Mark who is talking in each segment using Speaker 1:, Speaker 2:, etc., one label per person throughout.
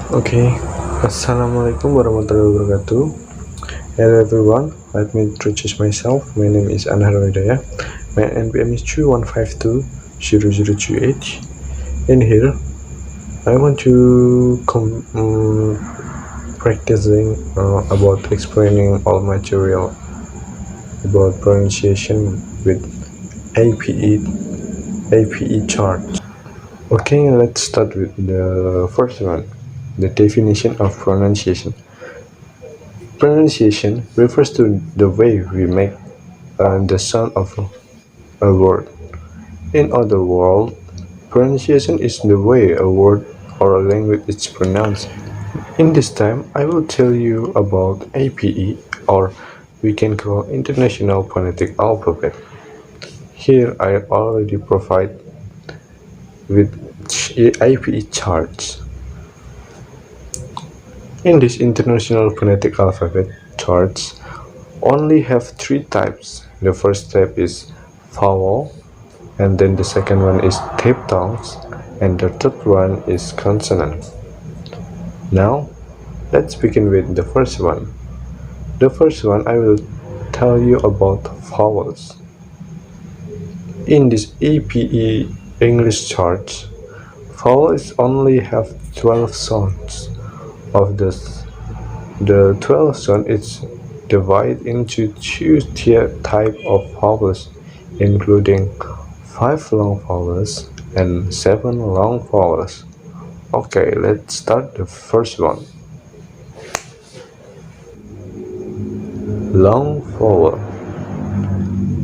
Speaker 1: Okay, Assalamualaikum warahmatullahi wabarakatuh. Hello everyone, let me introduce myself. My name is Anhar Nur Hidayah. My NPM is 21520028. In here, I want to practicing about explaining all material about pronunciation with APE chart. Okay, let's start with the first one, the definition of pronunciation. Pronunciation refers to the way we make the sound of a word. In other words, pronunciation is the way a word or a language is pronounced. In this time, I will tell you about APE, or we can call International Phonetic Alphabet. Here I already provide with APE charts. In this International Phonetic Alphabet charts, only have three types. The first type is vowel, and then the second one is diphthongs, and the third one is consonant. Now, let's begin with the first one. The first one I will tell you about vowels. In this APE English chart, vowels only have 12 sounds. Of this, the 12 sounds is divided into two types of vowels, including 5 long vowels and 7 long vowels. Okay, let's start the first one. Long vowel.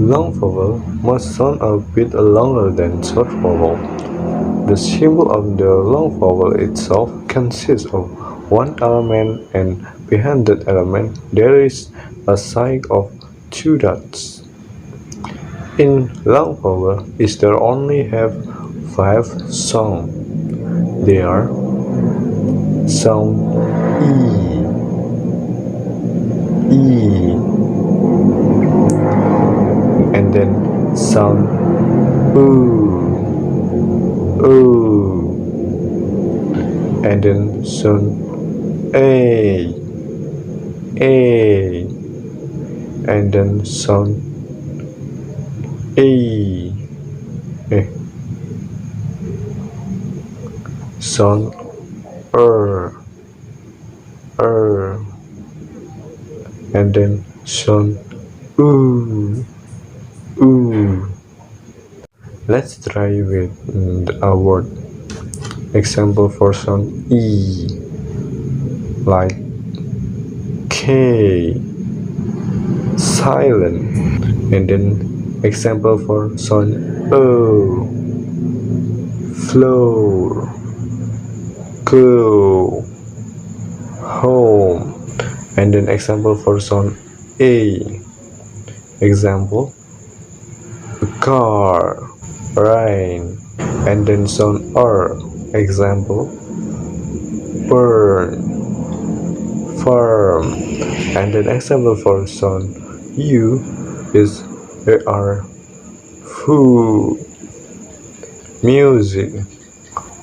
Speaker 1: Long vowel must sound a bit longer than short vowel. The symbol of the long vowel itself consists of one element, and behind that element there is a sign of two dots. In long vowel, is there only have 5 sounds. They are sound E, and then sound O, and then sound A, and then sound E, sound and then sound oo. Let's try with a word. Example for sound E, like K, silent, and then example for sound O, floor, go, home, and then example for sound A, example car, rain, and then sound R, example burn, firm, and then example for sound U is food, music.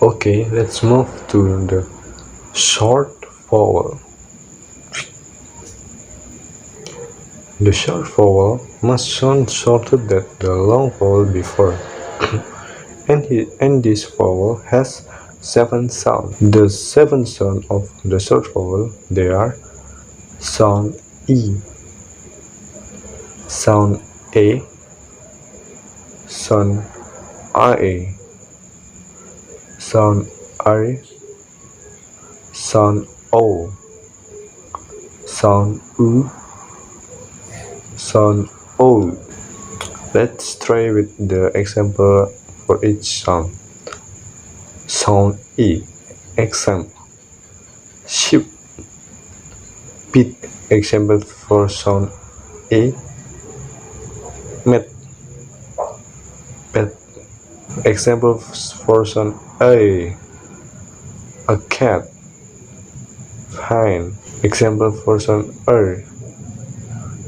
Speaker 1: Okay, let's move to the short vowel. The short vowel must sound shorter than the long vowel before, and this vowel has 7 sounds. The 7 sounds of the short vowel, they are sound E, sound A, sound I, sound R, sound O, sound U, sound O. Let's try with the example for each sound. Sound E, example ship, beat. Example for sound A, mat, pet. Example for sound A cat, fine. Example for sound R,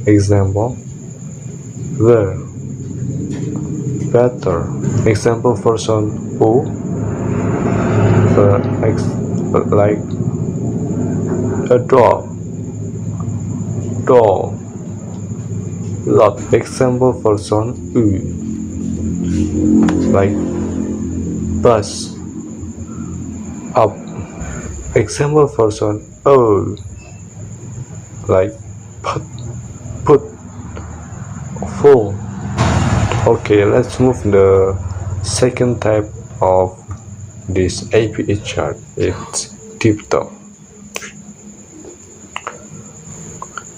Speaker 1: example better. Example for sound O, like A dog, doll. Lot. Example for sound U, like bus, up. Example for sound O, like put, full. Okay, let's move the second type of this APE chart. It's diphthong.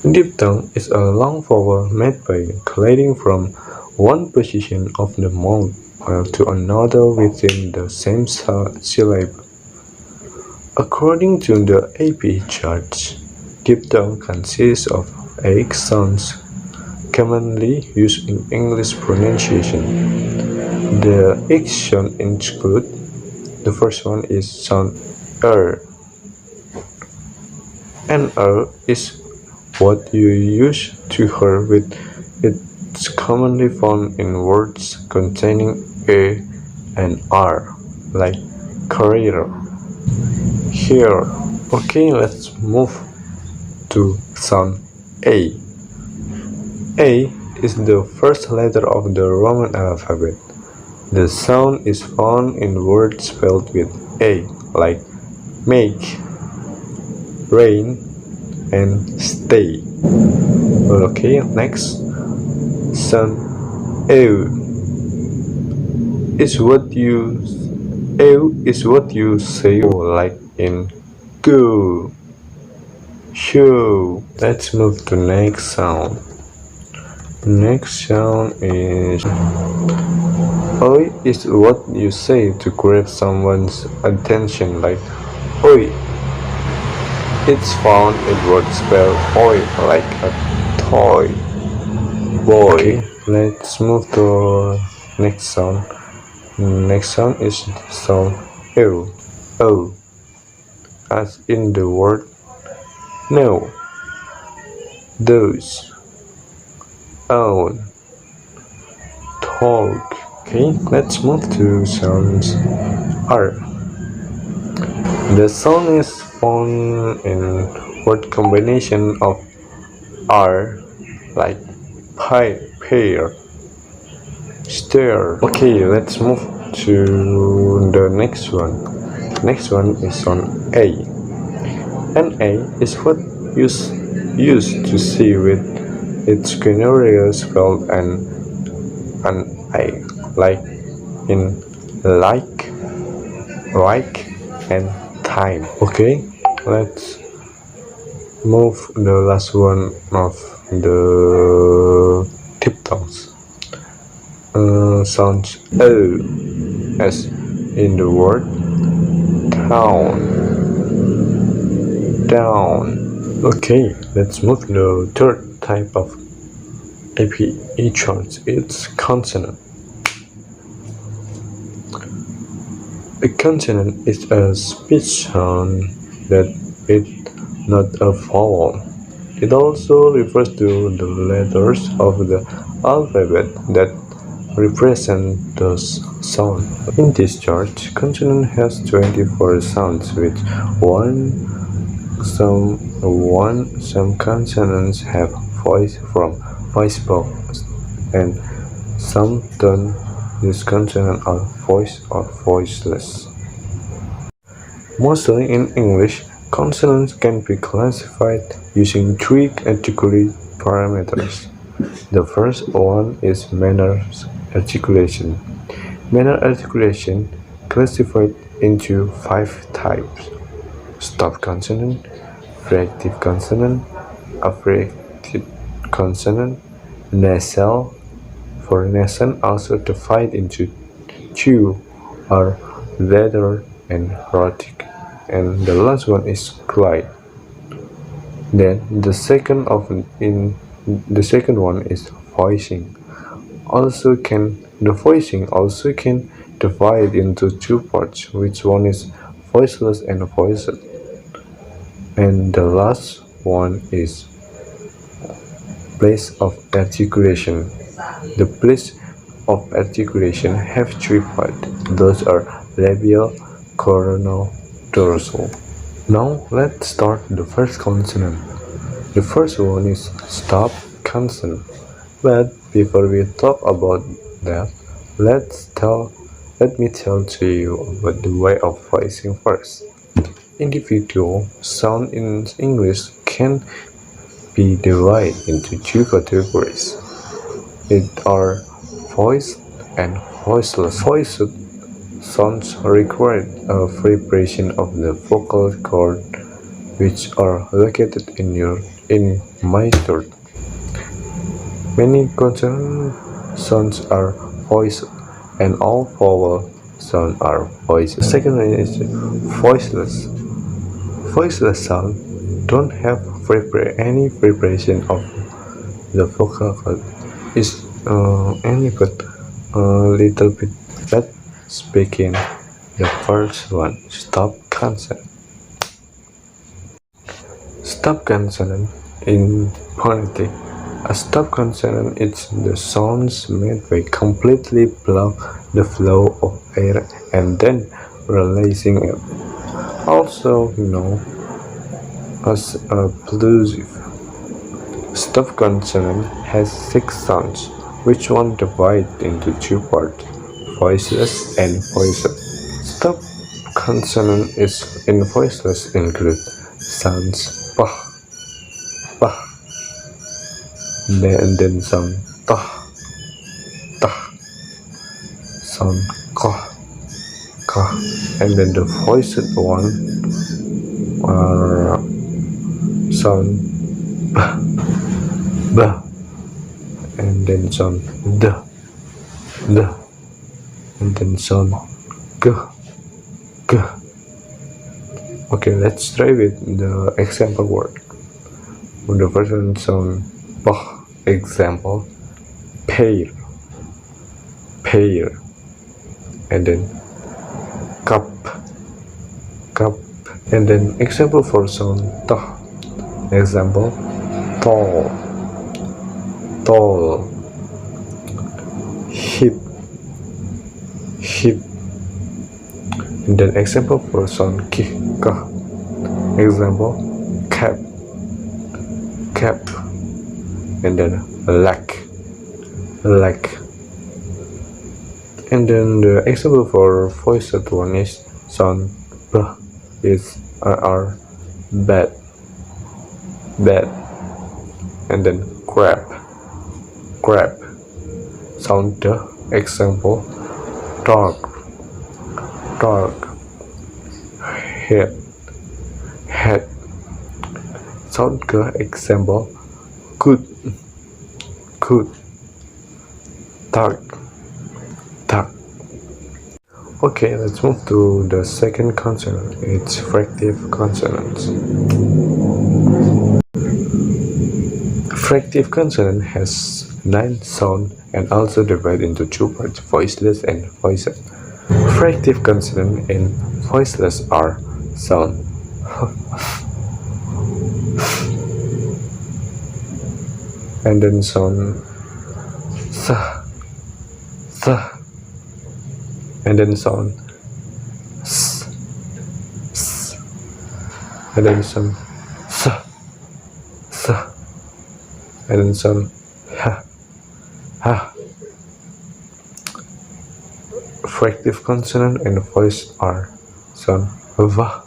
Speaker 1: Diphthong is a long vowel made by gliding from one position of the mouth to another within the same syllable. According to the APE charts, diphthong consists of 8 sounds commonly used in English pronunciation. The 8 sounds include: the first one is sound er. An is what you use to hear with. It's commonly found in words containing a and r, like career, here. Okay, let's move to sound A. A is the first letter of the Roman alphabet. The sound is found in words spelled with A, like make, rain, and stay. Okay, next. Sound ew is what you say, like in go, show. Let's move to next sound. Next sound is oi is what you say to grab someone's attention, like oi. It's found in words spelled oi, like a toy, boy. Okay, let's move to next sound. Next sound is sound ew. O, as in the word no, those, own, talk. Okay, let's move to sounds R. The sound is found in word combination of R, like pie, pear, stare. Okay, let's move to the next one. Next one is on A. An A is what you use to see with its scenario spelled an I, like in like, and time. Okay, let's move the last one of the diphthongs. Sounds O, as in the word town, down. Okay, let's move to the third type of APE charts. It's consonant. A consonant is a speech sound that is not a vowel. It also refers to the letters of the alphabet that represent those sounds. In this chart, consonant has 24 sounds, with some consonants have voice box, and some don't. These consonants are voiced or voiceless. Mostly in English, consonants can be classified using 3 articulate parameters. The first one is manner articulation. Manner articulation classified into 5 types: stop consonant, reactive consonant, abbreviated consonant, nasal. For nasal, also divided into 2 are letter and rhotic, and the last one is glide. Then the second one is voicing. The voicing also can divide into 2 parts, which one is voiceless and voiced. And the last one is place of articulation. The place of articulation have 3 parts. Those are labial, coronal, dorsal. Now let's start the first consonant. The first one is stop consonant. But before we talk about that, let me tell to you about the way of voicing first. Individual sound in English can be divided into two categories. It are voiced and voiceless. Voiced sounds require a vibration of the vocal cord which are located in my throat. Many consonant sounds are voiced and all vowel sounds are voiced. Second one is voiceless. Voiceless sound don't have any vibration of the vocal cord. It's any but a little bit. Let's begin the first one. Stop consonant. Stop consonant in phonetic. A stop consonant is the sounds made by completely block the flow of air and then releasing it. Also known as a plosive. Stop consonant has 6 sounds, which one divided into 2 parts, voiceless and voiced. Stop consonant is in voiceless include sounds p, p, then sound t, t, sound k, k, and then the voiced one are sound b, b, and then sound d, d, and then sound g, g. Okay, let's try with the example word. The first one sound p. Example: pear, pear, and then cup, cup, and then example for sound t. Example: tall, tall, hip, hip, and then example for sound k. Example: cap, cap, and then leg, leg, and then the example for voiced one is sound b is r, bed, bed, and then crab, crab, sound d. Example: dark, dark, head, head, sound g. Example: good, good, dark, dark. Okay, let's move to the second consonant. It's fractive consonants. Fractive consonant has 9 sounds and also divided into 2 parts, voiceless and voiced. Fractive consonant and voiceless are sound and then sound th, th, and then sound s, s, and then sound th, th, and then sound ha, ha. Fractive consonant and voice are sound va,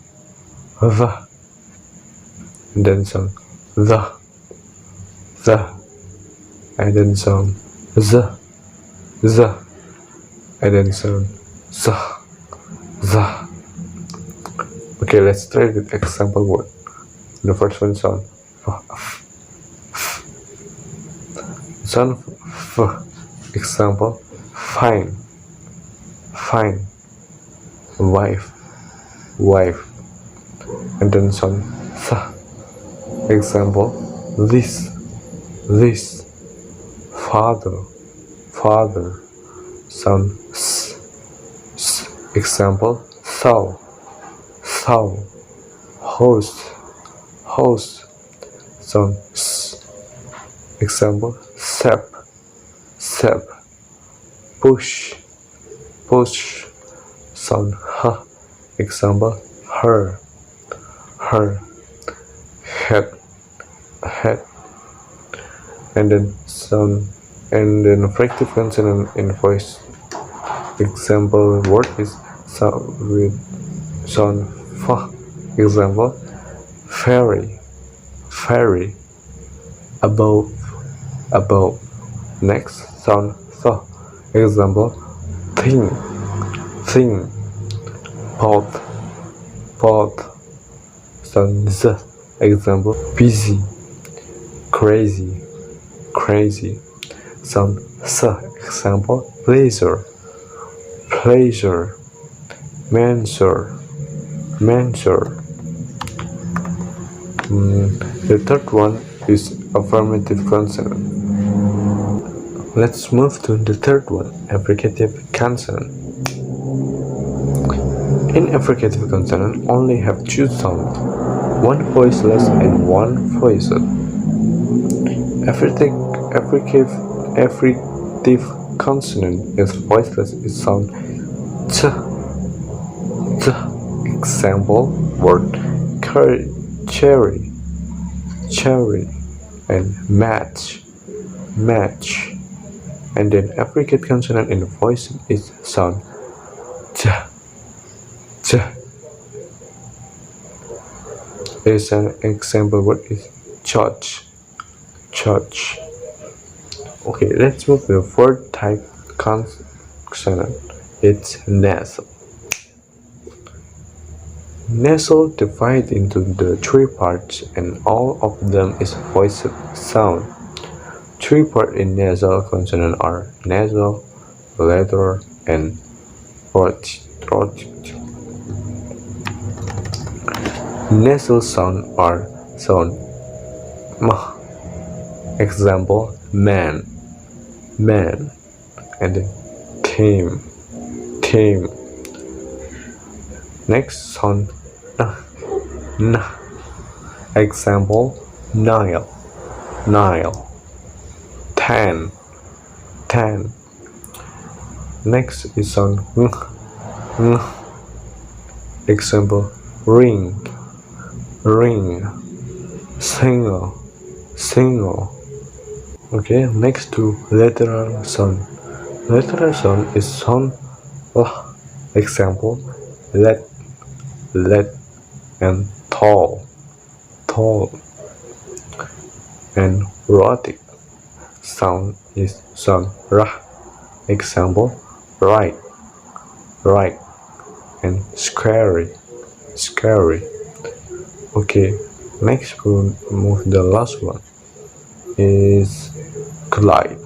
Speaker 1: va, and then sound the, and then sound z, and then sound z, z. Okay, let's try with example word. The first one sound f, sound f. Example: fine, fine, wife, wife, and then sound th. Example: this, this, father, father, sound s, s. Example: thou, thou, host, host, sound s. Example: sap, sap, push, push, sound h. Example: her, her, head, head, and then sound, and then fractive consonant in voice. Example word is sound with sound f. Example, fairy, fairy, above, above. Next, sound th. Example, thing, thing, pot, pot. Sound z. Example, busy, crazy, crazy. Sound s. Example, pleasure, pleasure, mansure, mansure. The third one is affirmative consonant. Let's move to the third one, affricative consonant. In affricative consonant, only have two sounds, one voiceless and one voiced. Affricative consonant is voiceless. It sound ch, ch. Example word cherry, cherry, and match, match. And then affricate consonant in voice is sound ch, ch. As an example word is church, church. Okay, let's move to the fourth type consonant. It's nasal. Nasal divided into the three parts, and all of them is voiced sound. Three parts in nasal consonant are nasal, lateral, and throat. Nasal sound are sound m. Example, man, man, and then team, team. Next sound n. Example, Nile, Nile. Tan, tan. Next is sound ng. Example, ring, ring. Single, single. Okay, next to lateral sound. Lateral sound is sound l. Example, let, and tall, tall. And rhotic sound is sound ra. Example, right, right. And scary, scary. Okay, next we'll move the last one is glide.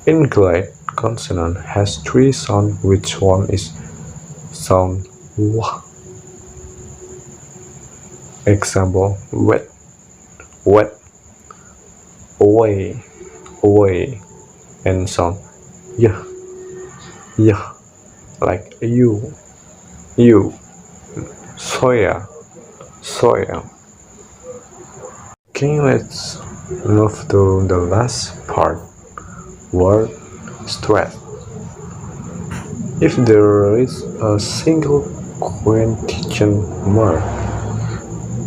Speaker 1: In glide, consonant has three sounds, which one is sound w. Example, wet, wet, away, away. And sound y, y, like you, soya, soya. Okay, let's move to the last part, word stress. If there is a single quotation mark,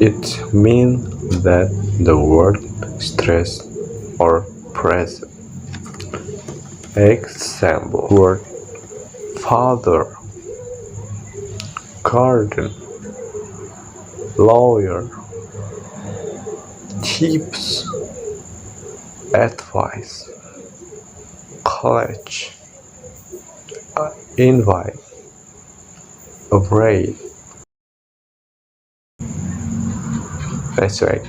Speaker 1: it means that the word stress or present. Example, word father, garden, lawyer, tips, advice, college, invite, afraid. Let's try it.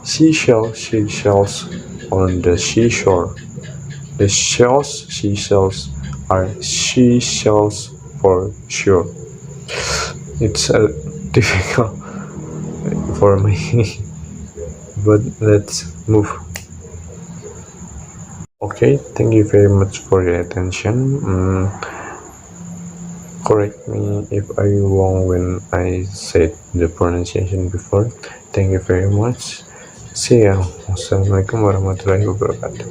Speaker 1: Seashells, seashells on the seashore. The shells, seashells, are seashells for sure. It's difficult for me, but let's move. Okay, thank you very much for your attention. Correct me if I wrong when I said the pronunciation before. Thank you very much. See ya. Wassalamualaikum warahmatullahi wabarakatuh.